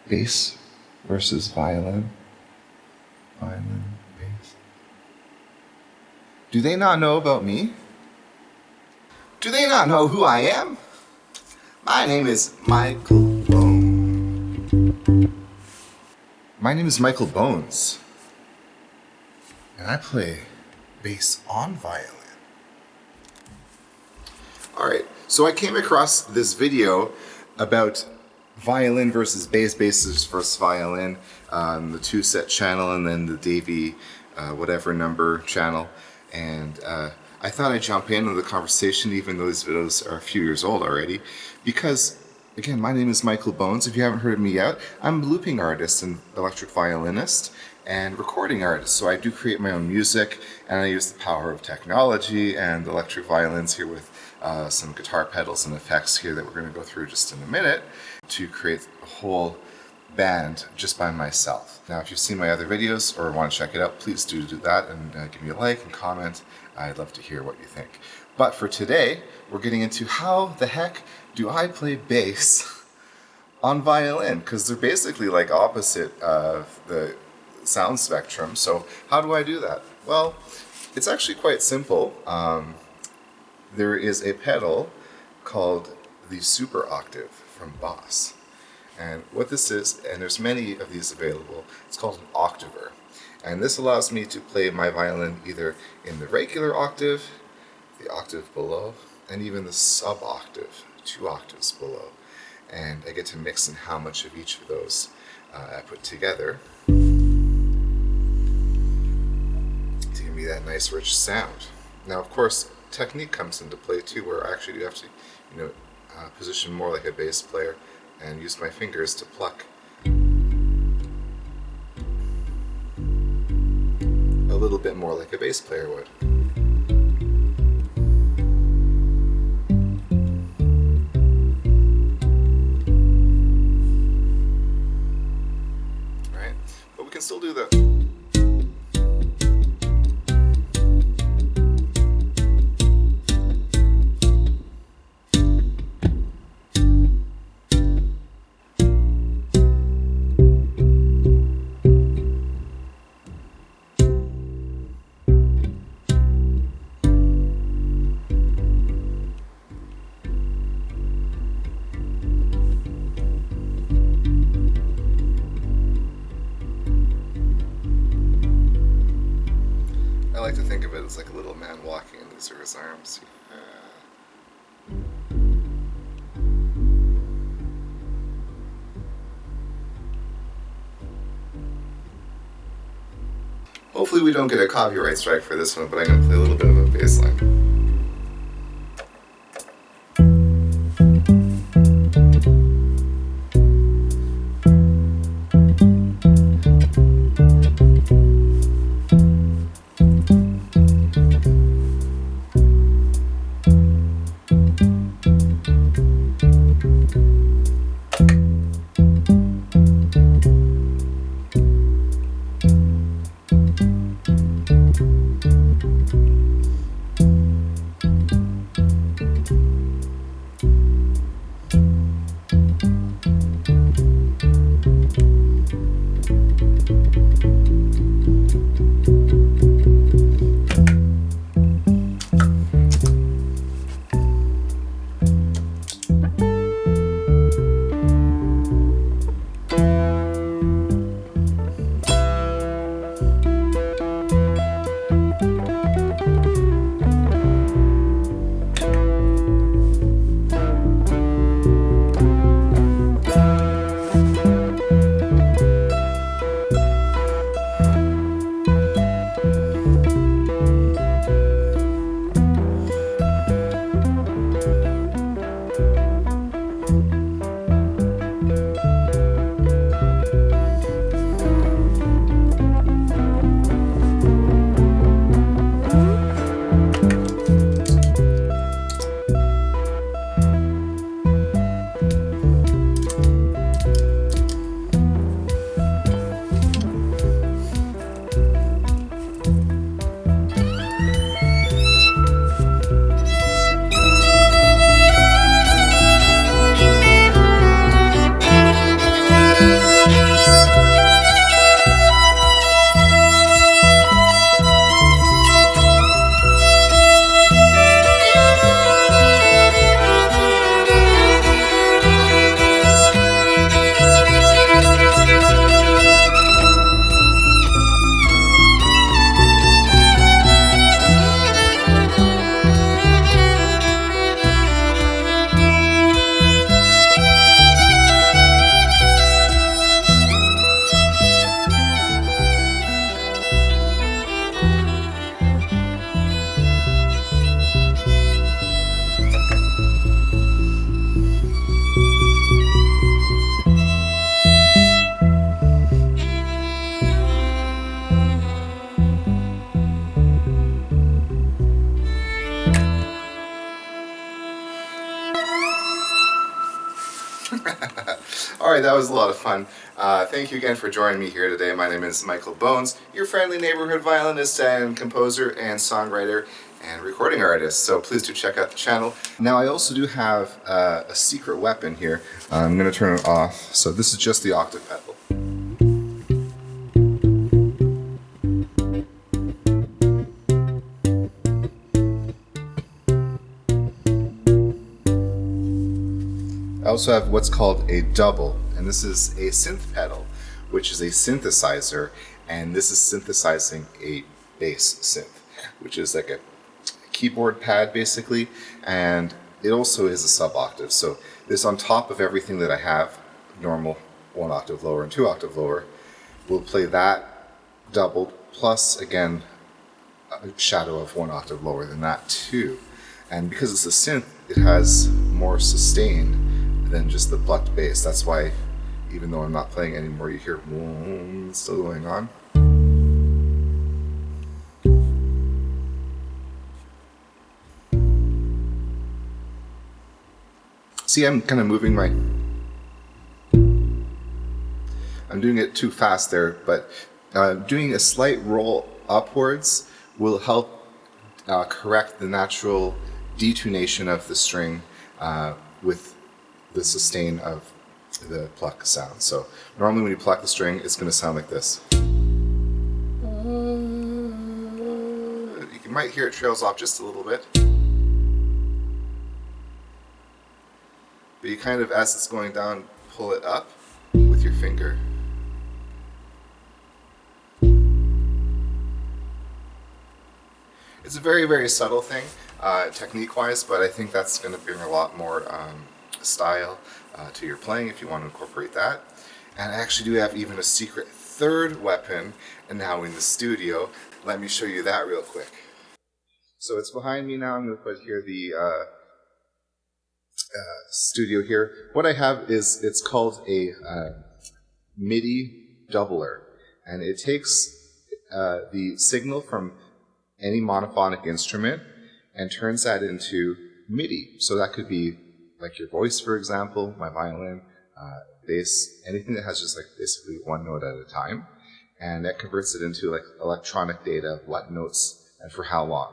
Bass versus violin. Violin, bass. Do they not know about me? Do they not know who I am? My name is Michael Bones. My name is Michael Bones. And I play bass on violin. Alright, so I came across this video about violin versus bass versus violin, the two set channel and then the Davey whatever number channel, and I thought I'd jump in on the conversation even though these videos are a few years old already, because again, my name is Michael Bones. If you haven't heard of me yet, I'm a looping artist and electric violinist and recording artist. So I do create my own music, and I use the power of technology and electric violins here with some guitar pedals and effects here that we're going to go through just in a minute to create a whole band just by myself. Now, if you've seen my other videos or want to check it out, please do that and give me a like and comment. I'd love to hear what you think. But for today, we're getting into how the heck do I play bass on violin, because they're basically like opposite of the sound spectrum. So how do I do that? Well, it's actually quite simple. There is a pedal called the super octave from Boss. And what this is, and there's many of these available, it's called an octaver. And this allows me to play my violin either in the regular octave, the octave below, and even the sub octave, 2 octaves below. And I get to mix in how much of each of those I put together to give me that nice rich sound. Now, of course, technique comes into play too, where I actually do have to, position more like a bass player and use my fingers to pluck a little bit more like a bass player would. Alright, but we can still do that. I like to think of it as like a little man walking and these are his arms. Hopefully we don't get a copyright strike for this one, but I'm going to play a little bit of a bass line. All right, that was a lot of fun. Thank you again for joining me here today. My name is Michael Bones, your friendly neighborhood violinist and composer and songwriter and recording artist. So please do check out the channel. Now I also do have a secret weapon here. I'm going to turn it off. So this is just the octave pedal. I also have what's called a double, and this is a synth pedal, which is a synthesizer, and this is synthesizing a bass synth, which is like a keyboard pad basically, and it also is a sub-octave. So this on top of everything that I have, normal 1 octave lower and 2 octave lower, will play that doubled, plus again a shadow of 1 octave lower than that too. And because it's a synth, it has more sustain than just the plucked bass. That's why, even though I'm not playing anymore, you hear boom still going on. See, I'm kind of moving my... I'm doing it too fast there, but doing a slight roll upwards will help correct the natural detonation of the string with the sustain of the pluck sound. So normally when you pluck the string, it's going to sound like this. You might hear it trails off just a little bit. But you kind of, as it's going down, pull it up with your finger. It's a very, very subtle thing, technique-wise, but I think that's going to bring a lot more style to your playing if you want to incorporate that. And I actually do have even a secret third weapon, and now in the studio. Let me show you that real quick. So it's behind me now. I'm going to put here the studio here. What I have is, it's called a MIDI doubler, and it takes the signal from any monophonic instrument and turns that into MIDI. So that could be like your voice, for example, my violin, bass, anything that has just like basically one note at a time, and that converts it into like electronic data, what notes and for how long.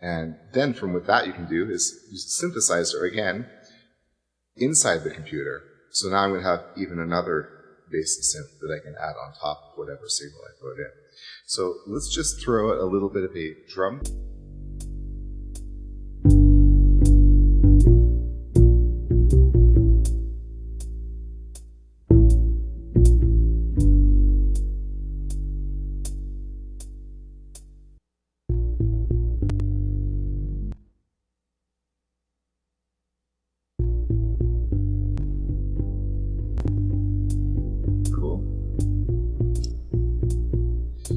And then from what that you can do is use the synthesizer again inside the computer. So now I'm going to have even another bass synth that I can add on top of whatever signal I put in. So let's just throw out a little bit of a drum.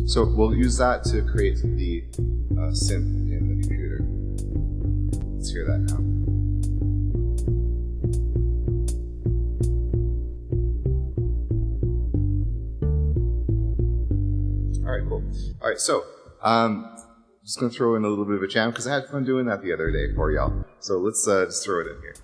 So we'll use that to create the synth in the computer. Let's hear that now. All right, cool. All right, so just gonna throw in a little bit of a jam because I had fun doing that the other day for y'all. So let's just throw it in here.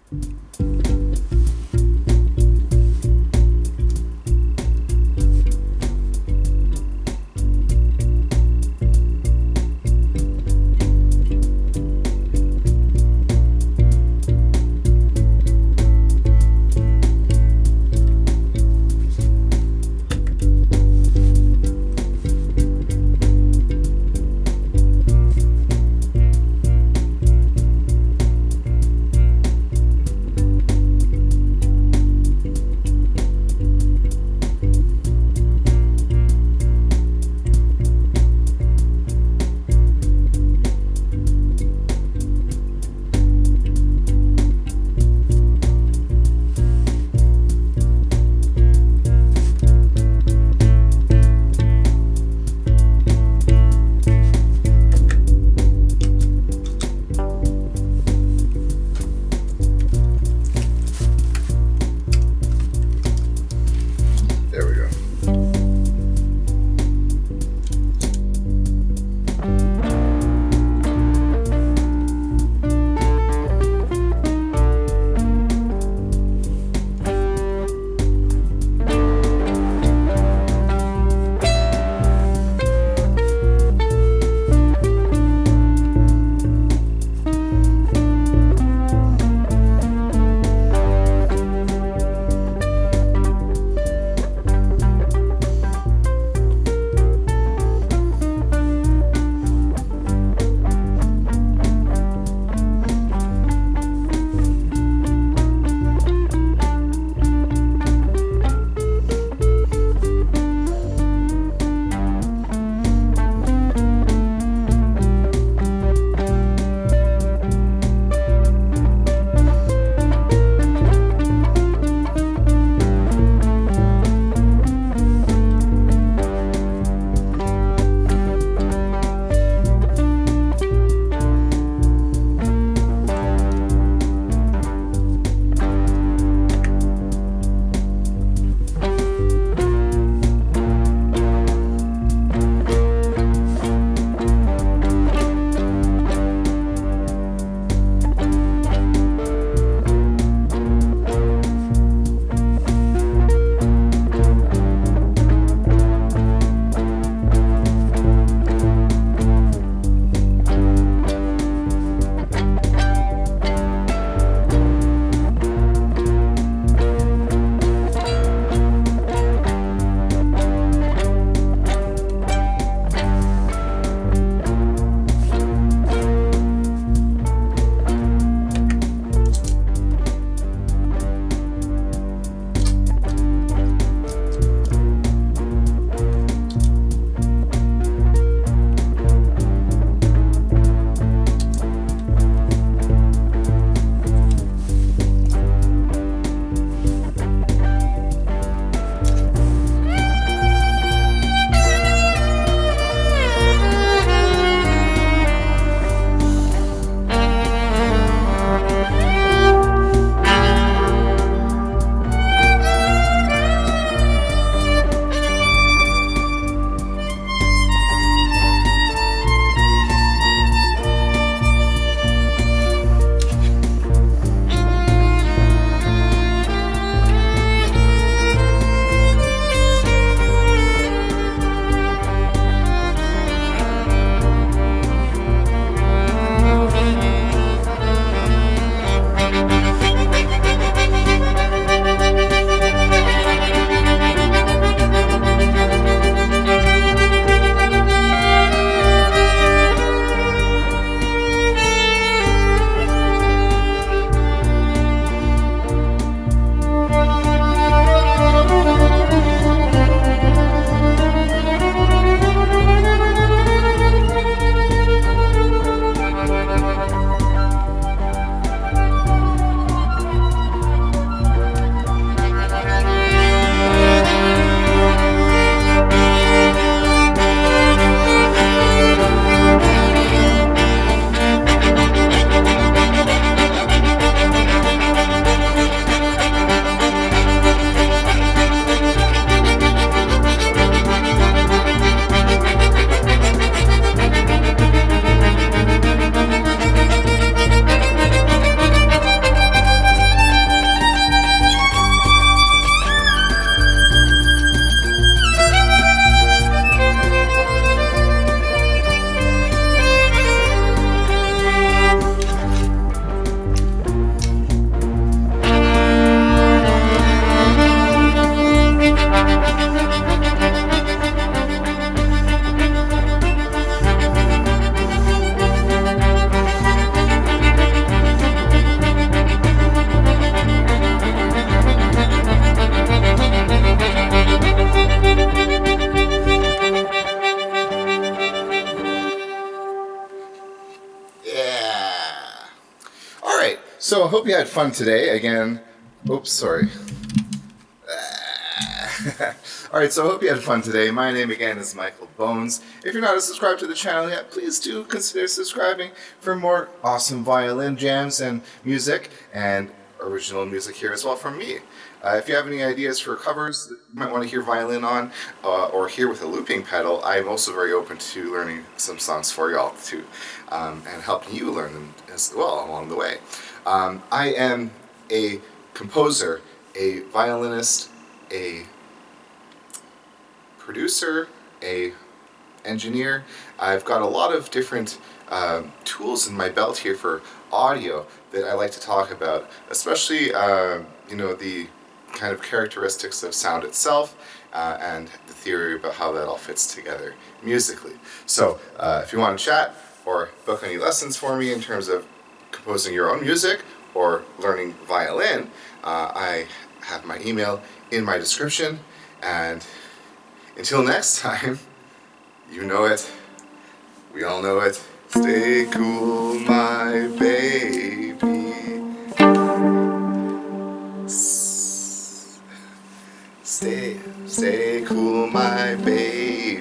hope you had fun today. Again, oops, sorry. Alright, so I hope you had fun today. My name again is Michael Bones. If you're not subscribed to the channel yet, please do consider subscribing for more awesome violin jams and music, and original music here as well from me. If you have any ideas for covers that you might want to hear violin on, or hear with a looping pedal, I'm also very open to learning some songs for y'all too, and helping you learn them as well along the way. I am a composer, a violinist, a producer, a engineer. I've got a lot of different tools in my belt here for audio that I like to talk about, especially the kind of characteristics of sound itself, and the theory about how that all fits together musically. So if you want to chat or book any lessons for me in terms of composing your own music or learning violin, I have my email in my description. And until next time, you know it, we all know it, stay cool, my baby. Stay cool, my babies.